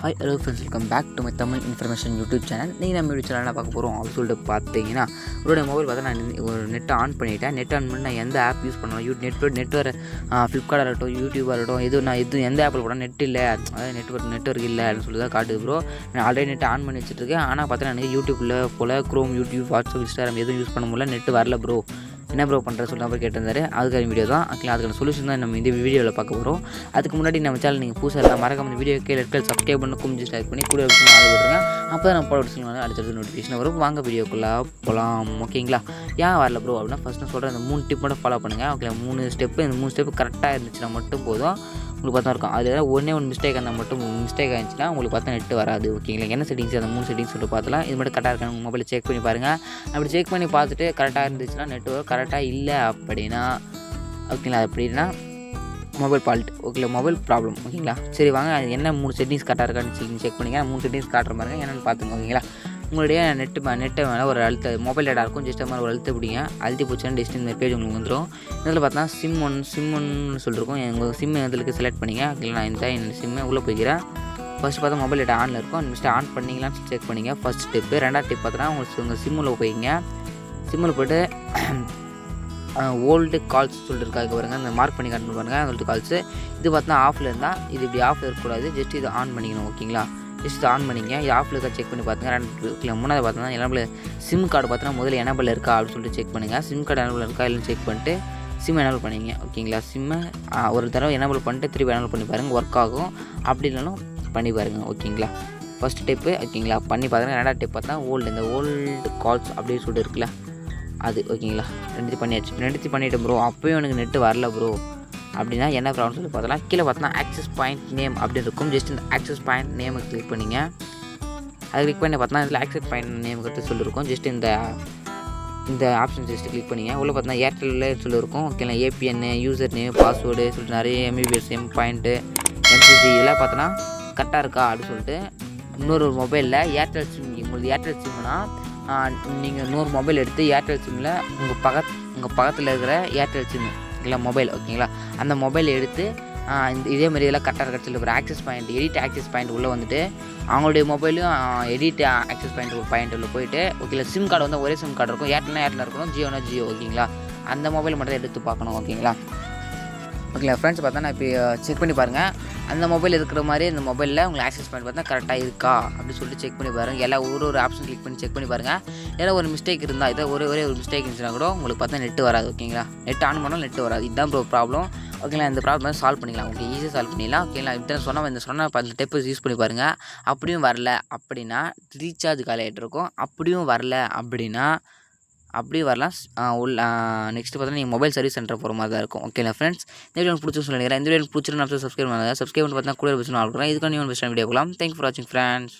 Hi hello friends, welcome back to my Tamil information YouTube channel. நீங்கள் நம்ம YouTube சேனலில் பார்க்க போகிறோம் அப்படின்னு சொல்லிட்டு பார்த்தீங்கன்னா, உங்களோட மொபைல் பார்த்தா நான் ஒரு நெட்டை ஆன் பண்ணிவிட்டேன். நெட் ஆன் பண்ணி நான் எந்த ஆப் யூஸ் பண்ணணும், நெட் வர ஃப்ளிப்கார்ட்டாக இருக்கட்டும், யூடியூபாக இருக்கட்டும், நான் எந்த ஆப்பில் போனால் நெட் இல்லை, அதாவது நெட்ஒர்க் இல்லை அப்படின்னு சொல்லி தான் காட்டுது ப்ரோ. நான் ஆல்ரெடி நெட் ஆன் பண்ணி வச்சுட்ருக்கேன். ஆனால் பார்த்தா எனக்கு யூடியூப்பில் போல் க்ரோம், யூடியூப், வாட்ஸ்அப், இன்ஸ்டாகிராம் எதுவும் யூஸ் பண்ண முடியல, நெட் வரல ப்ரோ, என்ன ப்ரோ பண்ணுறது சொல்லி அவர் கேட்டிருந்தாரு. அதுக்கான வீடியோ தான். அதுக்கான சொல்யூஷன் தான் நம்ம இந்த வீடியோவில் பார்க்க போகிறோம். அதுக்கு முன்னாடி நம்ம சேனல் நீங்கள் புதுசாக இருந்தால் மறக்காம இந்த வீடியோ கீழே சப்ஸ்கிரைப் பண்ணி குமிஞ்சு லைக் பண்ணி கூட ஆள் விடுங்க. அப்போ தான் நம்ம போட சொல்லுவாங்க, அடுத்தடுத்து நோட்டிஃபிகேஷன் வரும். வாங்க வீடியோக்குள்ளே போகலாம். ஓகேங்களா? ஏன் வரல ப்ரோ அப்படின்னா, ஃபஸ்ட் நான் சொல்கிறேன், இந்த 3 டிப் மட்டும் ஃபாலோ பண்ணுங்கள். ஓகே, 3 ஸ்டெப்பு கரெக்டாக இருந்துச்சுன்னா மட்டும் போதும். உங்களுக்கு பார்த்தா இருக்கும். அதில் ஏதாவது ஒன்றே மிஸ்டேக் இருந்தால் மட்டும் மிஸ்டேக் ஆகிடுச்சுன்னா உங்களுக்கு பார்த்தா நெட்டு வராது. ஓகேங்களா? என்ன செட்டிங்ஸ், அந்த 3 செட்டிங்ஸ் சொல்லிட்டு பார்த்தலாம். இது மட்டும் கரெக்டாக இருக்காங்க, உங்கள் மொபைலில் செக் பண்ணி பாருங்கள். அப்படி செக் பண்ணி பார்த்துட்டு கரெக்டாக இருந்துச்சுன்னா நெட்டு வரும். கரெக்டாக இல்லை அப்படின்னா, ஓகேங்களா, அப்படின்னா மொபைல் ஃபால்ட். ஓகேங்களா, மொபைல் ப்ராப்ளம். ஓகேங்களா? சரி வாங்க, அது என்ன 3 செட்டிங்ஸ் கரெக்டாக இருக்கான்னு செக் பண்ணிங்க. 3 செட்டிங்ஸ் காட்டுற பாருங்க, என்னென்னு பார்த்துங்க. ஓகேங்களா? உங்களுடைய நெட்டை மேலே ஒரு மொபைல் டேட்டா இருக்கும், ஜஸ்ட் மாதிரி ஒரு அழுத்த பிடிங்க. அழுத்தி போச்சுன்னா டெஸ்ட் இந்த பேஜ் உங்களுக்கு வந்துடும். இதில் பார்த்தா சிம் ஒன்று சொல்லிருக்கோம். உங்கள் சிம் இதில் செலக்ட் பண்ணிங்க. ஓகே, நான் இந்த சிம்மை உள்ளே போய்க்கிறேன். ஃபஸ்ட்டு பார்த்தா மொபைல் டேட்டா ஆனில் இருக்கும். மிஸ்டர் ஆன் பண்ணிங்களான்னு செக் பண்ணிங்க. First step. 2வது ஸ்டெப் பார்த்தோன்னா உங்கள் சிம்மில் போய்ங்க. சிம்மில் போய்ட்டு ஓல்டு கால்ஸ் சொல்லிட்டு இருக்காது பாருங்க, அந்த மார்க் பண்ணி காட்டணும் பாருங்கள், ஓல்டு கால்ஸு. இது பார்த்தா ஆஃபில் இருந்தால் இது இப்படி ஆஃபில் இருக்கக்கூடாது, ஜஸ்ட் இது ஆன் பண்ணிக்கணும். ஓகேங்களா? ஜஸ்ட் ஆன் பண்ணிங்க. இது ஆஃபில் இருக்கா செக் பண்ணி பார்த்துங்க. 3வது பார்த்தோன்னா எனபிள் சிம் கார்டு பார்த்தோன்னா முதல்ல எனபிள் இருக்கா அப்படின்னு சொல்லிட்டு செக் பண்ணுங்கள். சிம் கார்டு எனபிள் இருக்கா இல்லைன்னு செக் பண்ணிட்டு சிம் எனபிள் பண்ணிங்க. ஓகேங்களா? சிம்மை ஒரு தடவை எனபிள் பண்ணிட்டு திருப்பி எனபிள் பண்ணி பாருங்கள், ஒர்க் ஆகும். அப்படி இல்லைனாலும் பண்ணி பாருங்கள். ஓகேங்களா? First step. ஓகேங்களா? பண்ணி பாருங்கள். 2வது ஸ்டெப் பார்த்தா இந்த ஓல்டு கால்ஸ் அப்படின்னு சொல்லிட்டு இருக்குல்ல, அது. ஓகேங்களா? 2 பண்ணிவிட்டேன் ப்ரோ, அப்போயும் எனக்கு நெட்டு வரல ப்ரோ அப்படின்னா என்ன ப்ராப்ளம் சொல்லி பார்த்தலாம். கீழே பார்த்தோன்னா ஆக்சஸ் பாயிண்ட் நேம் அப்படின்னு இருக்கும். ஜஸ்ட் இந்த ஆக்சஸ் பாயிண்ட் நேமை கிளிக் பண்ணிங்க. அது கிளிக் பண்ணி பார்த்தோன்னா இதில் ஆக்சஸ் பாயிண்ட் நேம் கிட்ட சொல்லியிருக்கும். ஜஸ்ட் இந்த ஆப்ஷன் ஜஸ்ட் கிளிக் பண்ணிங்க. உள்ளே பார்த்தோன்னா ஏர்டெல்லில் சொல்லியிருக்கும். ஓகேங்களா? ஏபிஎன், யூசர் நேம், பாஸ்வேர்டு சொல்லிட்டு நிறைய எம்பிபிஎஸ், எம் பாயிண்ட்டு, எம்சிசி இதெல்லாம் பார்த்தோன்னா கரெக்டாக இருக்கா அப்படின்னு சொல்லிட்டு இன்னொரு மொபைலில் ஏர்டெல் சிம், உங்களுக்கு ஏர்டெல் சிம்னா நீங்கள் இன்னொரு மொபைல் எடுத்து ஏர்டெல் சிம்மில் உங்கள் பக்கத்தில் இருக்கிற ஏர்டெல் சிம்மு இல்லை மொபைல், ஓகேங்களா, அந்த மொபைல் எடுத்து இதே மாதிரி இதெல்லாம் கரெக்டாக இருக்க சொல்லி ஒரு access point, edit access point உள்ளே வந்துட்டு அவங்களுடைய மொபைலும் எடிட் ஆக்சஸ் பாயிண்ட் உள்ள போயிட்டு, ஓகேங்களா, சிம் கார்டு வந்து ஒரே சிம் கார்டு இருக்கும். ஏர்டெல்னா இருக்கணும், ஜியோனா ஜியோ. ஓகேங்களா? அந்த மொபைல் மட்டும் தான் எடுத்து பார்க்கணும். ஓகேங்களா? ஓகேங்களா ஃப்ரெண்ட்ஸ்? பார்த்தா நான் இப்போ செக் பண்ணி பாருங்கள். அந்த மொபைல் இருக்கிற மாதிரி இந்த மொபைலில் உங்களுக்கு ஆக்சஸ் பாயிண்ட் பார்த்தா கரெக்டாக இருக்கா அப்படின்னு சொல்லிட்டு செக் பண்ணி பாருங்கள். எல்லாம் ஒரு ஆப்ஷன் கிளிக் பண்ணி செக் பண்ணி பாருங்கள். ஏன்னா ஒரு மிஸ்டேக் இருந்தால், இதை ஒரே ஒரு மிஸ்டேக் இருந்துச்சுன்னா கூட உங்களுக்கு பார்த்தா நெட்டு வராது. ஓகேங்களா? நெட் ஆன் பண்ணாலும் நெட்டு வராது. இதுதான் ப்ராப்ளம். ஓகேங்களா? இந்த ப்ராப்ளம் சால்வ் பண்ணிக்கலாம். ஓகே, ஈஸியாக சால்வ் பண்ணிடலாம். ஓகேங்களா? சொன்ன 10 ஸ்டெப்பு யூஸ் பண்ணி பாருங்கள். அப்படியும் வரல அப்படின்னா ரீசார்ஜ் காலி ஆகிட்டு இருக்கும். அப்படியும் வரல அப்படின்னா அப்படியே வரலாம். நெக்ஸ்ட்டு பார்த்தா நீங்கள் மொபைல் சர்வீஸ் சென்டர் போகிற மாதிரி தான் இருக்கும். ஓகேங்களா ஃப்ரெண்ட்ஸ்? இந்த வீடியோ எனக்கு பிடிச்சி சொல்லிக்கிறேன். இந்த வீடியோ பிடிச்சிருந்து சப்ஸ்கிரைப் பண்ணுங்கள். சப்ஸ்கிரைப் பண்ணி பார்த்தா கூட வச்சு நான் ஆடுறேன். இதுக்காக நீங்கள் பெஸ்ட்டான வீடியோ போகலாம். தேங்க் ஃபார் வாட்சிங் ஃப்ரெண்ட்ஸ்.